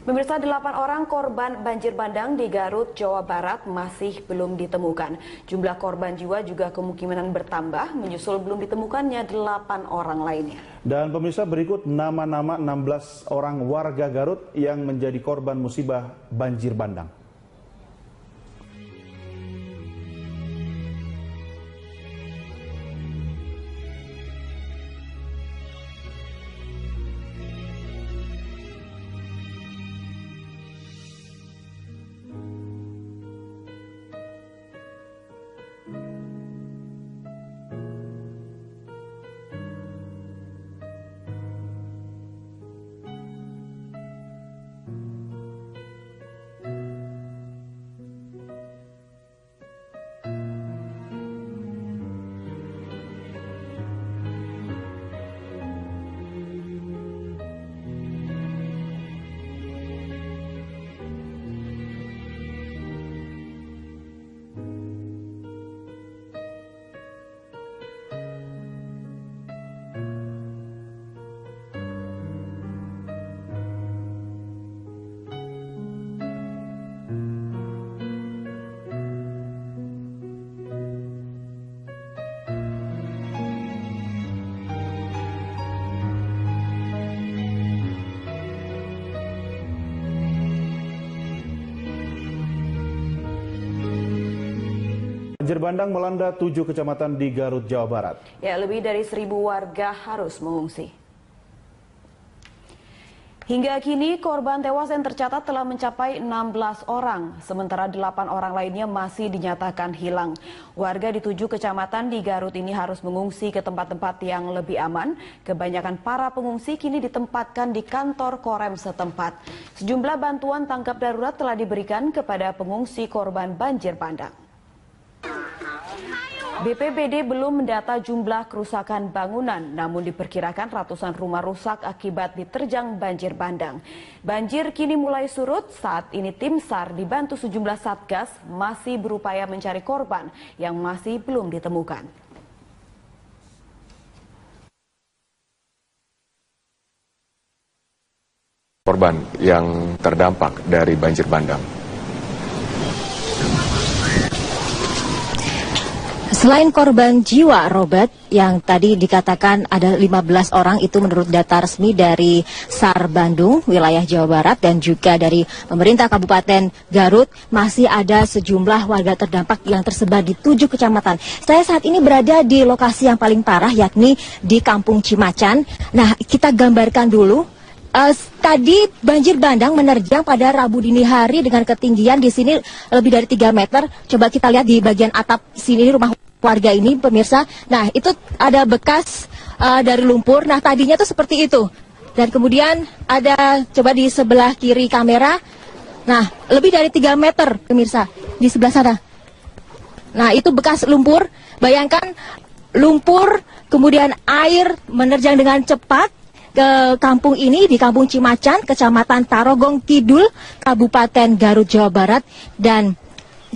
Pemirsa, 8 orang korban banjir bandang di Garut, Jawa Barat masih belum ditemukan. Jumlah korban jiwa juga kemungkinan bertambah menyusul belum ditemukannya 8 orang lainnya. Dan pemirsa, berikut nama-nama 16 orang warga Garut yang menjadi korban musibah banjir bandang. Banjir bandang melanda 7 kecamatan di Garut, Jawa Barat. Ya, lebih dari 1.000 warga harus mengungsi. Hingga kini korban tewas yang tercatat telah mencapai 16 orang, sementara 8 orang lainnya masih dinyatakan hilang. Warga di 7 kecamatan di Garut ini harus mengungsi ke tempat-tempat yang lebih aman. Kebanyakan para pengungsi kini ditempatkan di kantor Korem setempat. Sejumlah bantuan tanggap darurat telah diberikan kepada pengungsi korban banjir bandang. BPBD belum mendata jumlah kerusakan bangunan, namun diperkirakan ratusan rumah rusak akibat diterjang banjir bandang. Banjir kini mulai surut, saat ini tim SAR dibantu sejumlah satgas masih berupaya mencari korban yang masih belum ditemukan. Korban yang terdampak dari banjir bandang. Selain korban jiwa, Robert, yang tadi dikatakan ada 15 orang itu menurut data resmi dari SAR Bandung, wilayah Jawa Barat, dan juga dari pemerintah Kabupaten Garut, masih ada sejumlah warga terdampak yang tersebar di 7 kecamatan. Saya saat ini berada di lokasi yang paling parah, yakni di Kampung Cimacan. Nah, kita gambarkan dulu. Tadi banjir bandang menerjang pada Rabu dini hari dengan ketinggian di sini lebih dari 3 meter. Coba kita lihat di bagian atap sini rumah warga ini, pemirsa. Nah, itu ada bekas dari lumpur. Nah, tadinya tuh seperti itu. Dan kemudian ada, coba di sebelah kiri kamera. Nah, lebih dari 3 meter, pemirsa, di sebelah sana. Nah, itu bekas lumpur. Bayangkan lumpur, kemudian air menerjang dengan cepat ke kampung ini, di Kampung Cimacan, Kecamatan Tarogong Kidul, Kabupaten Garut, Jawa Barat. Dan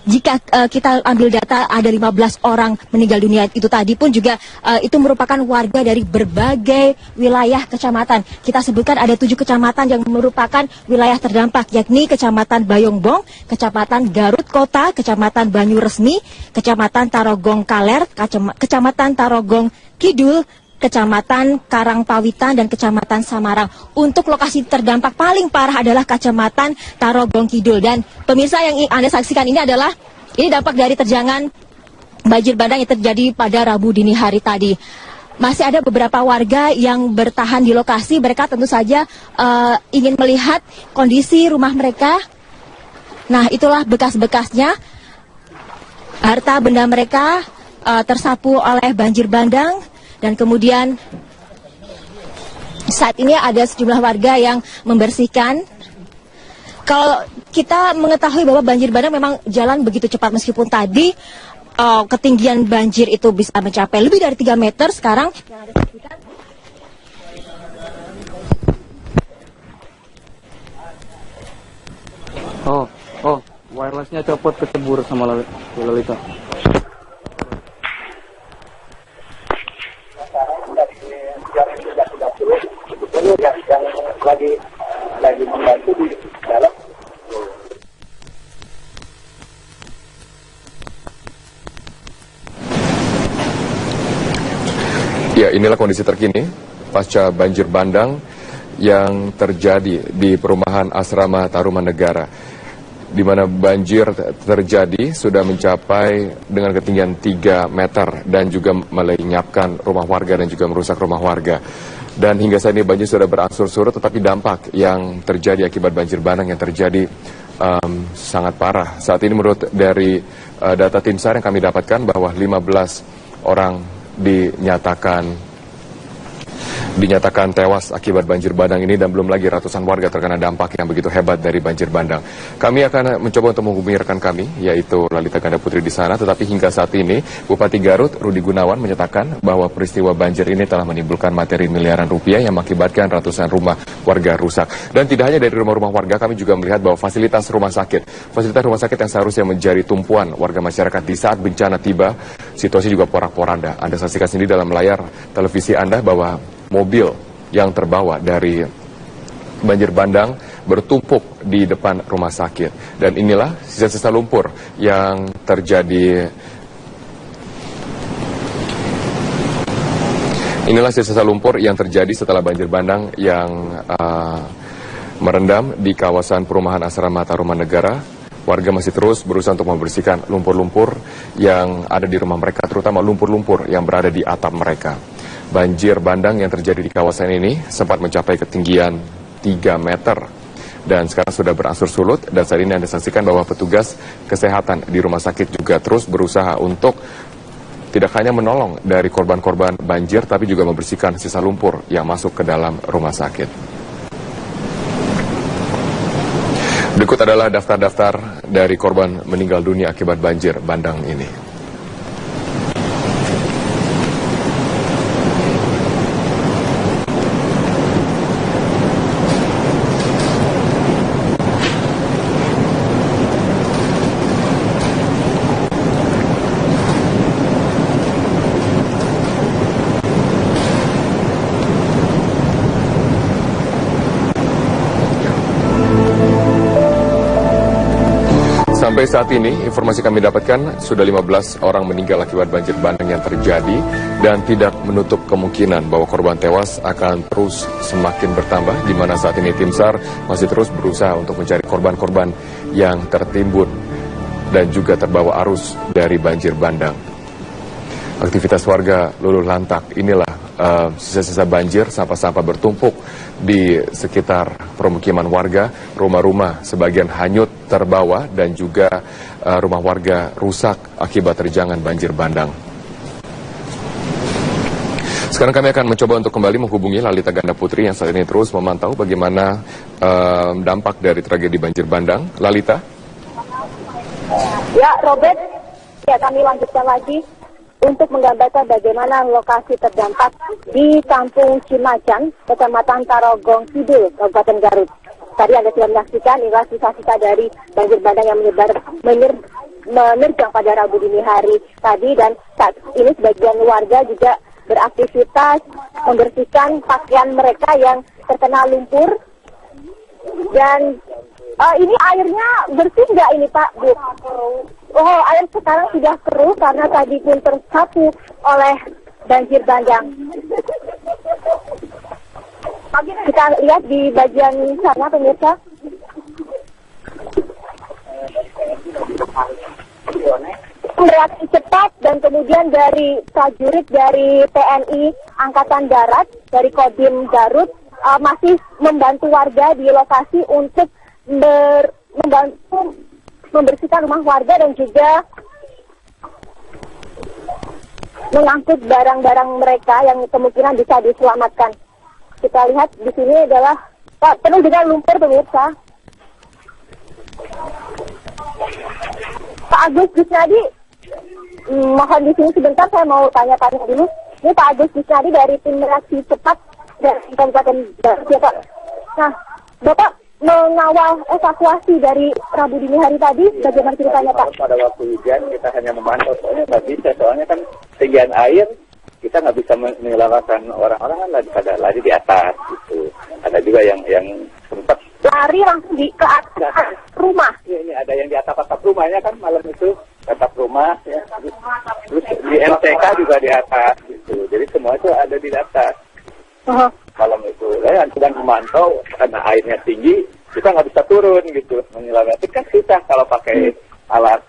jika kita ambil data ada 15 orang meninggal dunia itu tadi pun juga itu merupakan warga dari berbagai wilayah kecamatan. Kita sebutkan ada 7 kecamatan yang merupakan wilayah terdampak, yakni Kecamatan Bayongbong, Kecamatan Garut Kota, Kecamatan Banyuresmi, Kecamatan Tarogong Kaler, Kecamatan Tarogong Kidul, Kecamatan Karangpawitan, dan Kecamatan Samarang. Untuk lokasi terdampak paling parah adalah Kecamatan Tarogong Kidul. Dan pemirsa, yang Anda saksikan ini adalah dampak dari terjangan banjir bandang yang terjadi pada Rabu dini hari tadi. Masih ada beberapa warga yang bertahan di lokasi. Mereka tentu saja ingin melihat kondisi rumah mereka. Nah, itulah bekas-bekasnya. Harta benda mereka tersapu oleh banjir bandang. Dan kemudian saat ini ada sejumlah warga yang membersihkan. Kalau kita mengetahui bahwa banjir bandang memang jalan begitu cepat, meskipun tadi ketinggian banjir itu bisa mencapai lebih dari 3 meter, sekarang wirelessnya copot, kecebur sama Lolita. Yang lagi membantu di Ya, inilah kondisi terkini pasca banjir bandang yang terjadi di perumahan Asrama Tarumanegara, di mana banjir terjadi sudah mencapai dengan ketinggian 3 meter dan juga melenyapkan rumah warga dan juga merusak rumah warga. Dan hingga saat ini banjir sudah berangsur surut, tetapi dampak yang terjadi akibat banjir bandang yang terjadi sangat parah. Saat ini menurut dari data tim SAR yang kami dapatkan bahwa 15 orang dinyatakan tewas akibat banjir bandang ini, dan belum lagi ratusan warga terkena dampak yang begitu hebat dari banjir bandang. Kami akan mencoba untuk menghubungi rekan kami, yaitu Lalita Ganda Putri di sana, tetapi hingga saat ini Bupati Garut Rudi Gunawan menyatakan bahwa peristiwa banjir ini telah menimbulkan materi miliaran rupiah yang mengakibatkan ratusan rumah warga rusak. Dan tidak hanya dari rumah-rumah warga, kami juga melihat bahwa fasilitas rumah sakit yang seharusnya menjadi tumpuan warga masyarakat di saat bencana tiba, situasi juga porak-poranda. Anda saksikan sendiri dalam layar televisi Anda bahwa mobil yang terbawa dari banjir bandang bertumpuk di depan rumah sakit. Dan inilah sisa-sisa lumpur yang terjadi. Inilah sisa-sisa lumpur yang terjadi setelah banjir bandang yang merendam di kawasan perumahan Asrama Tarumanegara. Warga masih terus berusaha untuk membersihkan lumpur-lumpur yang ada di rumah mereka, terutama lumpur-lumpur yang berada di atap mereka. Banjir bandang yang terjadi di kawasan ini sempat mencapai ketinggian 3 meter dan sekarang sudah berangsur surut. Dan saat ini Anda saksikan bahwa petugas kesehatan di rumah sakit juga terus berusaha untuk tidak hanya menolong dari korban-korban banjir, tapi juga membersihkan sisa lumpur yang masuk ke dalam rumah sakit. Berikut adalah daftar-daftar dari korban meninggal dunia akibat banjir bandang ini. Sampai saat ini, informasi kami dapatkan sudah 15 orang meninggal akibat banjir bandang yang terjadi dan tidak menutup kemungkinan bahwa korban tewas akan terus semakin bertambah, di mana saat ini tim SAR masih terus berusaha untuk mencari korban-korban yang tertimbun dan juga terbawa arus dari banjir bandang. Aktivitas warga luluh lantak. Inilah sisa-sisa banjir, sampah-sampah bertumpuk di sekitar permukiman warga, rumah-rumah sebagian hanyut terbawa dan juga rumah warga rusak akibat terjangan banjir bandang. Sekarang kami akan mencoba untuk kembali menghubungi Lalita Ganda Putri yang saat ini terus memantau bagaimana dampak dari tragedi banjir bandang. Lalita? Ya, Robert, ya kami lanjutkan lagi untuk menggambarkan bagaimana lokasi terdampak di Kampung Cimacan, Kecamatan Tarogong Kidul, Kabupaten Garut. Tadi Anda sudah menyaksikan inilah sisa-sisa dari banjir bandang yang menerjang pada Rabu dini hari tadi, dan saat ini sebagian warga juga beraktivitas membersihkan pakaian mereka yang terkena lumpur. Dan ini airnya bersih nggak ini Pak, Bu? Oh, air sekarang sudah keruh karena tadi pun tersapu oleh banjir bandang. Kita lihat di bagian sana, pemirsa. Reaksi cepat dan kemudian dari prajurit dari TNI Angkatan Darat, dari Kodim Garut, masih membantu warga di lokasi untuk membantu membersihkan rumah warga dan juga mengangkut barang-barang mereka yang kemungkinan bisa diselamatkan. Kita lihat di sini adalah penuh dengan lumpur, pemirsa. Pak Agus Gusnadi, mohon di sini sebentar, saya mau tanya-tanya dulu. Ini Pak Agus Gusnadi dari tim reaksi cepat dari Kabupaten Garut, ya Pak. Nah, Bapak mengawal evakuasi dari Rabu dini hari tadi, bagaimana ceritanya Pak? Pada waktu hujan kita hanya memantau, soalnya nggak bisa, soalnya kan ketinggian air, kita nggak bisa menyelamatkan orang-orang kan lagi pada lari di atas gitu. Ada juga yang sempat lari langsung ke atas rumah. Ini ada yang di atap rumahnya kan malam itu, atap rumah ya. Terus di MTK juga di atas gitu. Jadi semua itu ada di atas. Malam itu ya, sedang memantau karena airnya tinggi, kita nggak bisa turun gitu menyelamatkan. Kan susah kalau pakai alat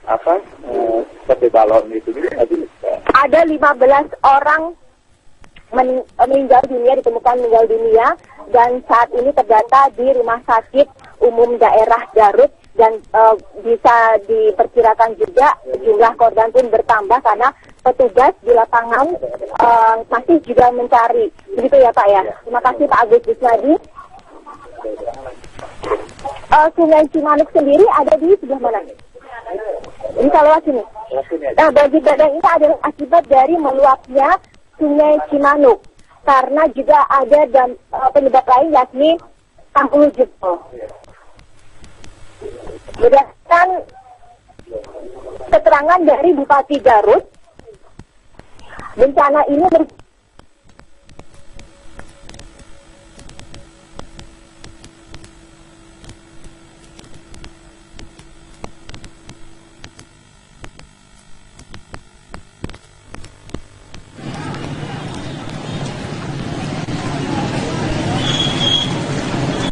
seperti balon gitu nggak bisa. Ada 15 orang meninggal dunia, ditemukan meninggal dunia, dan saat ini terdata di Rumah Sakit Umum Daerah Garut, dan bisa diperkirakan juga jumlah korban pun bertambah karena petugas di lapangan masih juga mencari. Begitu ya Pak ya. Terima kasih Pak Agus Bisnadi. Sungai Cimanuk sendiri ada di sebelah mana? Ini kalau sini. Nah, banjir bandang ini adalah akibat dari meluapnya Sungai Cimanuk, karena juga ada penyebab lain yakni tanggul jebol. Berdasarkan keterangan dari Bupati Garut, bencana ini